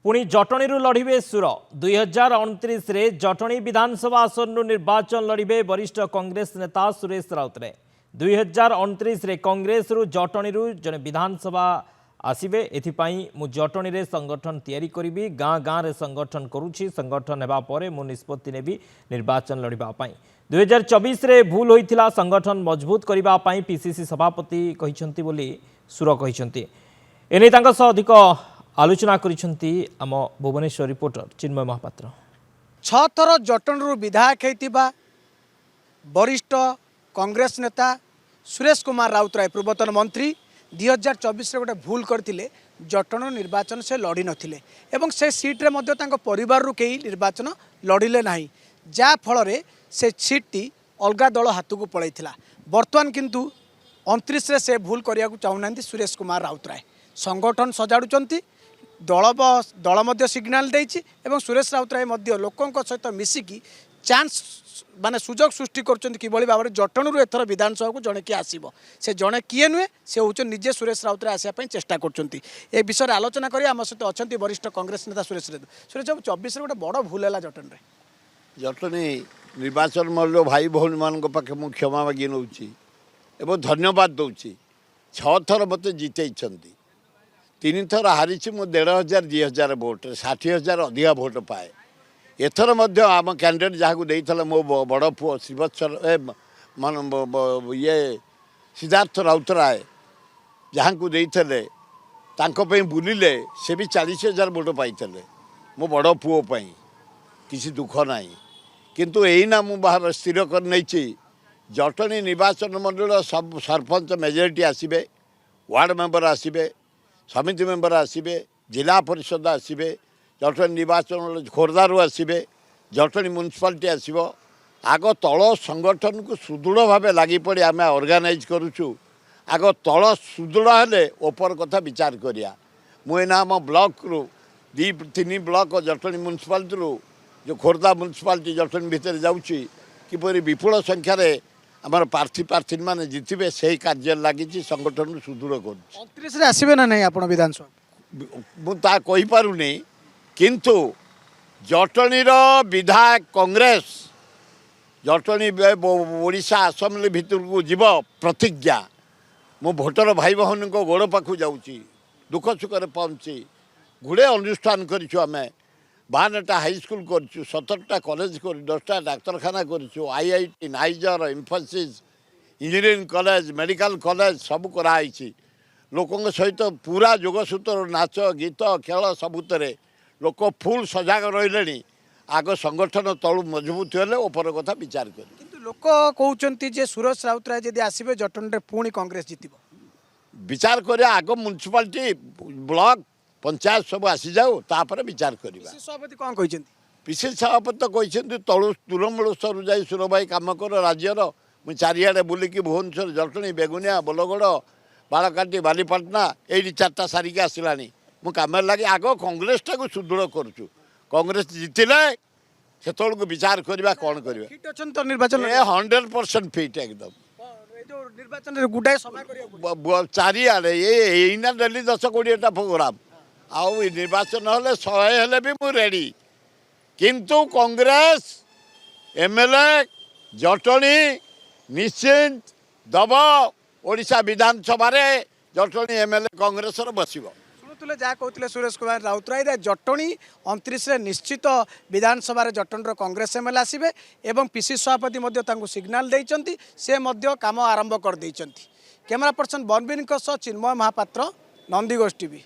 पुणी जटणी लड़े सुर 2029 रे जटणी विधानसभा आसन निर्वाचन लड़े वरिष्ठ कांग्रेस नेता सुरेश राउतराय। 2029 रे कांग्रेस रु जटणी जने विधानसभा आसीबे एथिपाई मु जटणी रे संगठन तैयारी करिबी गाँ गाँ रे संगठन करूछि संगठन हेबा परे मु निष्पत्ति नेबी निर्वाचन लड़िबा पाई। 2024 रे भूल होइथिला संगठन मजबूत करिबा पाई पीसीसी सभापति कहिसंती बोली सुर कहिसंती। एने तांका सह अधिक आलोचना करिसंती आम भुवनेश्वर रिपोर्टर चिन्मय महापात्र। 6 थर जटणरू विधायक होइतिबा वरिष्ठ कांग्रेस नेता सुरेश कुमार राउतराय पूर्वतन मंत्री 2024 गोटे भूल करथिले जटण निर्वाचन से लड़ी नथिले एवं से सीट रे मध्य तांको परिवार रु केही निर्वाचन लड़िले नाही जा फल रे से सीट टी अलगा दल हाथ को पळैथिला। वर्तमान किंतु 29 रे से भूल करिया को चाहुनांती सुरेश कुमार राउतराय संगठन सजाडुचंती दल मध्य सिग्नाल देइछि एवं सुरेश राउतराय मध्य लोकंक सहित मिसिकी चांस माने सुजोग सृष्टि करछंती किबळी भाबरे जटणरू एथर विधानसभा को जणे कि आसीबो से जणे किए नुहे से होचन निजे सुरेश राउतराय आसिया पई चेष्टा करछंती। ए विषय रे आलोचना करी हम सहित अछंती वरिष्ठ कांग्रेस नेता सुरेश सुरेश 24 रे गोटे बड़ भूल हैला जटण रे जटणी निर्वाचन मल्ल भाई भौणी मान पाखे मु क्षमा मागी नौची एवं धन्यवाद दौची। 6 थर मत जितई 3 थर हारी मु 1500 2000 भोट 60,000 अधिक भोट पाए। एथर आम कैंडिडेट जहाँ देता मो बड़ पुओ श्रीवत्सर ये सिद्धार्थ राउतराय जहाँ को देते बुलिले से भी 40,000 भोट पाई मो बड़ पुओ किसी दुख ना किंतु यहीना मु बाहर स्थिर कर नहीं जटणी निर्वाचन मंडल सब सरपंच मेजोरिटी आसबे वार्ड मेंबर आसबे समिति मेंबर आसबे जिला परिषद आसबे जटणी निर्वाचन खोर्धारू आसबे जटणी म्युनिसिपालिटी आसब आग तल संगठन को सुदृढ़ भाव लगी पड़ी आम ऑर्गेनाइज करुचु आग तल सुदृढ़ हेले ओपर कथा विचार करिया। मुना आम ब्लॉक रु 2-3 ब्लॉक जटणी म्युनिसिपालिटी रु जो खोर्धा म्युनिसिपालिटी जटणी भितर जाउची किपरि विपुल संख्यार आमर प्रार्थी माने जितबे से कार्य लगी संगठन सुदृढ़ कर 29 रे आसीबे ना नहीं आपण विधानसभा मुझे कही पारुनी किंतु जटणीर विधायक कांग्रेस जटणी ओडिशा आसम्बली भितर को जीव प्रतिज्ञा मो भोटर भाई बहन को गोड़ पाखु जाऊँगी दुख सुख पहुँची गुड़े अनुष्ठान करूँ आम 52टा हाईस्कल कर 17टा कॉलेज कर 10टा डाक्तरखाना कर IIT niger Infosys engineering college medical college सब कराई लोकों सहित पूरा जोगसूत्र नाच गीत खेल सबुतरे लोक फुल सजग रही आग संगठन तलु मजबूत हेले ओपर कथा विचार कर किंतु लोक कहउचंती जे सुरेश राउतराय जदि आसीबे जटन रे पुणी कांग्रेस जितिबो विचार करिया आग म्युनिसिपालिटी ब्लॉक पंचायत सब आसी जाऊ तापर विचार करिबा। सभापति कोन कहिसंती पीसीसी सभापति तो कहिसंती तलु तृणमूल स्तर जाई सुर भाई काम कर राज्यर मु चारियाडे बुलिकी भुवनेश्वर जटणी बेगुनिया बोलगड़ बालकाटी बालीपाटना ये 4टा सारिकी आसलानी मु काम लगे आग कांग्रेस टाक सुदृढ़ करुचु कांग्रेस जितिले से को विचार करवा कौन कर निर्वाचन 100% फिट एकदम निर्वाचन गुडाए सभा चारिआडे ये डेली 10-20टा प्रोग्राम आउ निर्वाचन हेले 100 हेले भी मु रेडी किंतु कांग्रेस एमएलए जटणी निश्चिंत दब ओडिशा विधानसभा जटणी एमएलए कांग्रेस बसब शुणुले जहाँ कहते सुरेश कुमार राउतराय जटणी 29 रे निश्चित विधानसभा जटणर कांग्रेस एमएलए आसबे एवं पीसीसी सभापति सिग्नाल देइचंती से काम आरंभ कर देइचंती। कैमरा पर्सन बनबिन चिन्मय महापात्र नंदीगोष टीवी।